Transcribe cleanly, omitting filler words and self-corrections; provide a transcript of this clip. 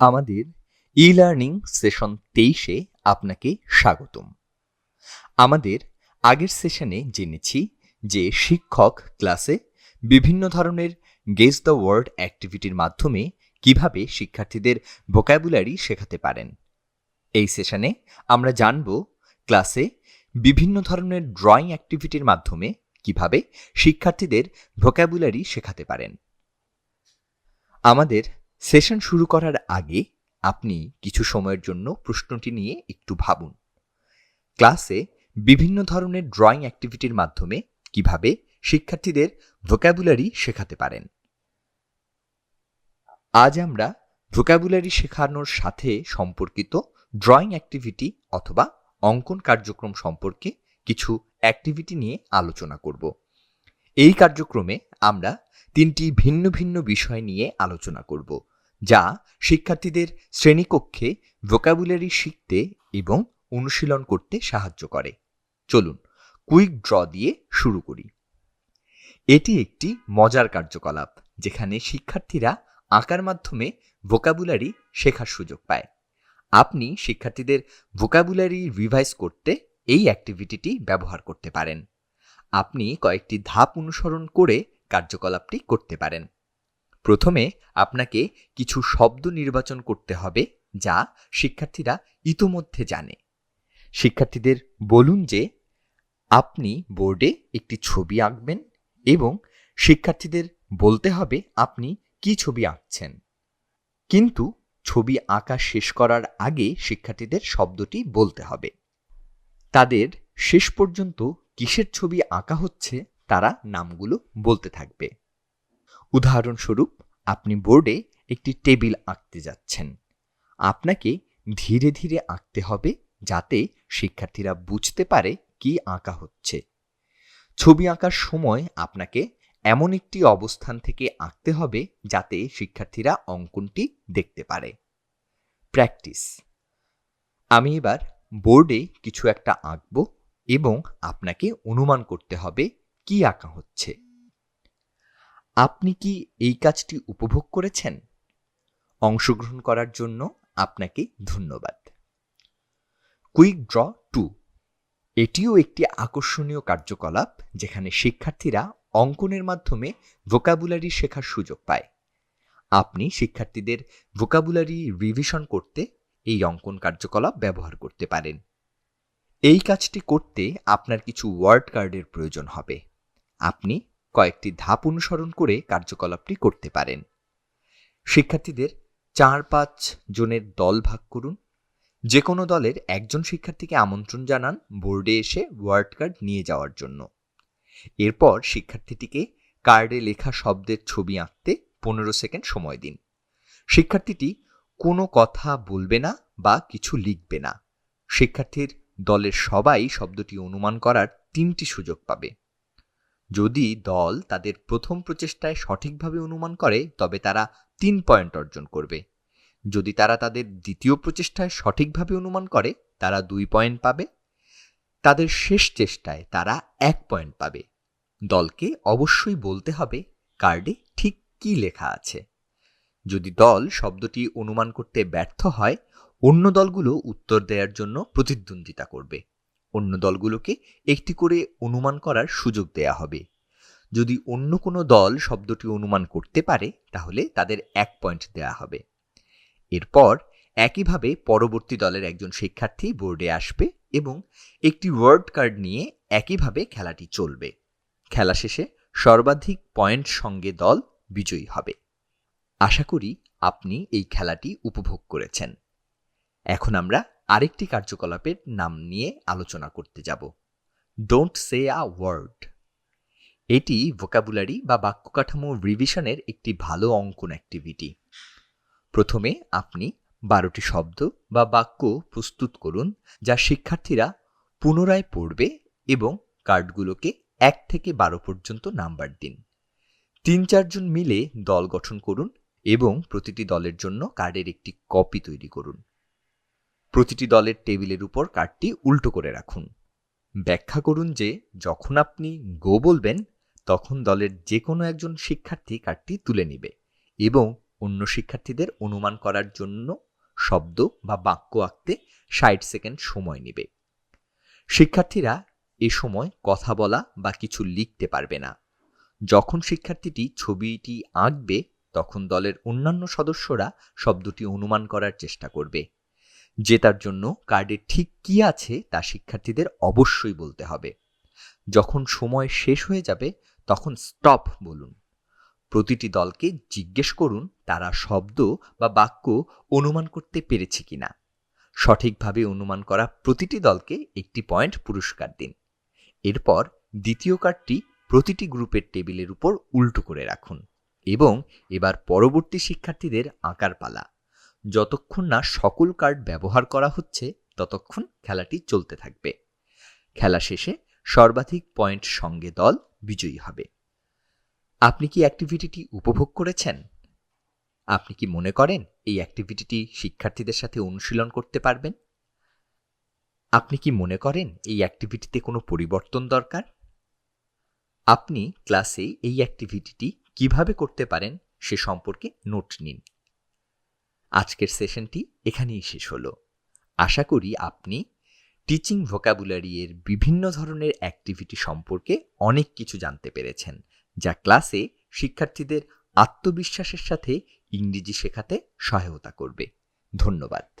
আমাদের e-learning session 23-এ আপনাকে স্বাগতম। আমাদের আগের সেশনে জেনেছি যে শিক্ষক ক্লাসে বিভিন্ন ধরনের গেস দ্য ওয়ার্ড অ্যাক্টিভিটির মাধ্যমে কিভাবে শিক্ষার্থীদের ভোকাবুলারি শেখাতে পারেন। এই সেশনে আমরা জানব ক্লাসে বিভিন্ন ধরনের ড্রয়িং অ্যাক্টিভিটির মাধ্যমে কিভাবে শিক্ষার্থীদের ভোকাবুলারি শেখাতে পারেন। আমাদের সেশন শুরু করার আগে আপনি কিছু সময়ের জন্য প্রশ্নটি নিয়ে একটু ভাবুন। ক্লাসে বিভিন্ন ধরনের ড্রয়িং অ্যাক্টিভিটির মাধ্যমে কিভাবে শিক্ষার্থীদের ভোকাবুলারি শেখাতে পারেন। আজ আমরা ভোকাবুলারি শেখানোর সাথে সম্পর্কিত ড্রয়িং অ্যাক্টিভিটি অথবা অঙ্কন কার্যক্রম সম্পর্কে কিছু অ্যাক্টিভিটি নিয়ে আলোচনা করব। এই কার্যক্রমে আমরা তিনটি ভিন্ন ভিন্ন বিষয় নিয়ে আলোচনা করব, যা শিক্ষার্থীদের শ্রেণীকক্ষে ভোকাবুলারি শিখতে এবং অনুশীলন করতে সাহায্য করে। চলুন কুইক ড্র দিয়ে শুরু করি। এটি একটি মজার কার্যকলাপ যেখানে শিক্ষার্থীরা আঁকার মাধ্যমে ভোকাবুলারি শেখার সুযোগ পায়। আপনি শিক্ষার্থীদের ভোকাবুলারি রিভাইজ করতে এই অ্যাক্টিভিটিটি ব্যবহার করতে পারেন। আপনি কয়েকটি ধাপ অনুসরণ করে কার্যকলাপটি করতে পারেন। প্রথমে আপনাকে কিছু শব্দ নির্বাচন করতে হবে যা শিক্ষার্থীরা ইতোমধ্যে জানে। শিক্ষার্থীদের বলুন যে আপনি বোর্ডে একটি ছবি আঁকবেন এবং শিক্ষার্থীদের বলতে হবে আপনি কি ছবি আঁকছেন। কিন্তু ছবি আঁকা শেষ করার আগে শিক্ষার্থীদের শব্দটি বলতে হবে। তাদের শেষ পর্যন্ত কিসের ছবি আঁকা হচ্ছে তারা নামগুলো বলতে থাকবে। উদাহরণস্বরূপ, আপনি বোর্ডে একটি টেবিল আঁকতে যাচ্ছেন। আপনাকে ধীরে ধীরে আঁকতে হবে যাতে শিক্ষার্থীরা বুঝতে পারে কি আঁকা হচ্ছে। ছবি আঁকার সময় আপনাকে এমন একটি অবস্থান থেকে আঁকতে হবে যাতে শিক্ষার্থীরা অঙ্কনটি দেখতে পারে। প্র্যাকটিস। আমি এবার বোর্ডে কিছু একটা আঁকব এবং আপনাকে অনুমান করতে হবে কি আঁকা হচ্ছে। আপনি কি এই কাজটি উপভোগ করেছেন? অংশগ্রহণ করার জন্য আপনাকে ধন্যবাদ। কুইক ড্র 2 এটিও একটি আকর্ষণীয় কার্যকলাপ যেখানে শিক্ষার্থীরা অঙ্কনের মাধ্যমে ভোকাবুলারি শেখার সুযোগ পায়। আপনি শিক্ষার্থীদের ভোকাবুলারি রিভিশন করতে এই অঙ্কন কার্যকলাপ ব্যবহার করতে পারেন। এই কাজটি করতে আপনার কিছু ওয়ার্ড কার্ডের প্রয়োজন হবে। আপনি কয়েকটি ধাপ অনুসরণ করে কার্যকলাপটি করতে পারেন। শিক্ষার্থীদের 4-5 জনের দল ভাগ করুন। যে কোনো দলের একজন শিক্ষার্থীকে আমন্ত্রণ জানান বোর্ডে এসে ওয়ার্ড কার্ড নিয়ে যাওয়ার জন্য। এরপর শিক্ষার্থীটিকে কার্ডে লেখা শব্দের ছবি আঁকতে 15 সেকেন্ড সময় দিন। শিক্ষার্থীটি কোনো কথা বলবে না বা কিছু লিখবে না। শিক্ষার্থীর দলের সবাই শব্দটি অনুমান করার 3টি সুযোগ পাবে। যদি দল তাদের প্রথম প্রচেষ্টায় সঠিকভাবে অনুমান করে তবে তারা 3 পয়েন্ট অর্জন করবে। যদি তারা তাদের দ্বিতীয় প্রচেষ্টায় সঠিকভাবে অনুমান করে তারা 2 পয়েন্ট পাবে। তাদের শেষ চেষ্টায় তারা 1 পয়েন্ট পাবে। দলকে অবশ্যই বলতে হবে কার্ডে ঠিক কি লেখা আছে। যদি দল শব্দটি অনুমান করতে ব্যর্থ হয়, অন্য দলগুলো উত্তর দেওয়ার জন্য প্রতিদ্বন্দ্বিতা করবে। অন্য দলগুলোকে একটি করে অনুমান করার সুযোগ দেয়া হবে। যদি অন্য কোনো দল শব্দটি অনুমান করতে পারে তাহলে তাদের 1 পয়েন্ট দেওয়া হবে। এরপর একইভাবে পরবর্তী দলের একজন শিক্ষার্থী বোর্ডে আসবে এবং একটি ওয়ার্ড কার্ড নিয়ে একইভাবে খেলাটি চলবে। খেলা শেষে সর্বাধিক পয়েন্ট সঙ্গে দল বিজয়ী হবে। আশা করি আপনি এই খেলাটি উপভোগ করেছেন। এখন আমরা আরেকটি কার্যকলাপের নাম নিয়ে আলোচনা করতে যাব। Don't say a word. এটি ভোকাবুলারি বা বাক্য কাঠামো রিভিশনের একটি ভালো অঙ্কন অ্যাক্টিভিটি। প্রথমে আপনি 12টি শব্দ বা বাক্য প্রস্তুত করুন যা শিক্ষার্থীরা পুনরায় পড়বে এবং কার্ডগুলোকে 1 থেকে 12 পর্যন্ত নাম্বার দিন। 3-4 জন মিলে দল গঠন করুন এবং প্রতিটি দলের জন্য কার্ডের একটি কপি তৈরি করুন। প্রতিটি দলের টেবিলের উপর কার্ডটি উল্টো করে রাখুন। ব্যাখ্যা করুন যে যখন আপনি গো বলবেন তখন দলের যে কোনো একজন শিক্ষার্থী কার্ডটি তুলে নেবে এবং অন্য শিক্ষার্থীদের অনুমান করার জন্য শব্দ বা বাক্য আঁকতে 60 সেকেন্ড সময় নেবে। শিক্ষার্থীরা এ সময় কথা বলা বা কিছু লিখতে পারবে না। যখন শিক্ষার্থীটি ছবিটি আঁকবে তখন দলের অন্যান্য সদস্যরা শব্দটি অনুমান করার চেষ্টা করবে। জেতার জন্য কার্ডে ঠিক কি আছে তা শিক্ষার্থীদের অবশ্যই বলতে হবে। যখন সময় শেষ হয়ে যাবে তখন স্টপ বলুন। প্রতিটি দলকে জিজ্ঞেস করুন তারা শব্দ বা বাক্য অনুমান করতে পেরেছে কিনা। সঠিকভাবে অনুমান করা প্রতিটি দলকে একটি পয়েন্ট পুরস্কার দিন। এরপর দ্বিতীয় কার্ডটি প্রতিটি গ্রুপের টেবিলের উপর উল্টো করে রাখুন এবং এবার পরবর্তী শিক্ষার্থীদের আঁকার পালা। যতক্ষণ না সকল কার্ড ব্যবহার করা হচ্ছে ততক্ষণ খেলাটি চলতে থাকবে। খেলা শেষে সর্বাধিক পয়েন্ট সঙ্গে দল বিজয়ী হবে। আপনি কি অ্যাক্টিভিটিটি উপভোগ করেছেন? আপনি কি মনে করেন এই অ্যাক্টিভিটিটি শিক্ষার্থীদের সাথে অনুশীলন করতে পারবেন? আপনি কি মনে করেন এই অ্যাক্টিভিটিতে কোনো পরিবর্তন দরকার? আপনি ক্লাসে এই অ্যাক্টিভিটিটি কিভাবে করতে পারেন সে সম্পর্কে নোট নিন। আজকের সেশনটি এখানেই শেষ হলো। আশা করি আপনি টিচিং ভোকাবুলারি এর বিভিন্ন ধরনের অ্যাক্টিভিটি সম্পর্কে অনেক কিছু জানতে পেরেছেন, যা ক্লাসে শিক্ষার্থীদের আত্মবিশ্বাসের সাথে ইংরেজি শেখাতে সহায়তা করবে। ধন্যবাদ।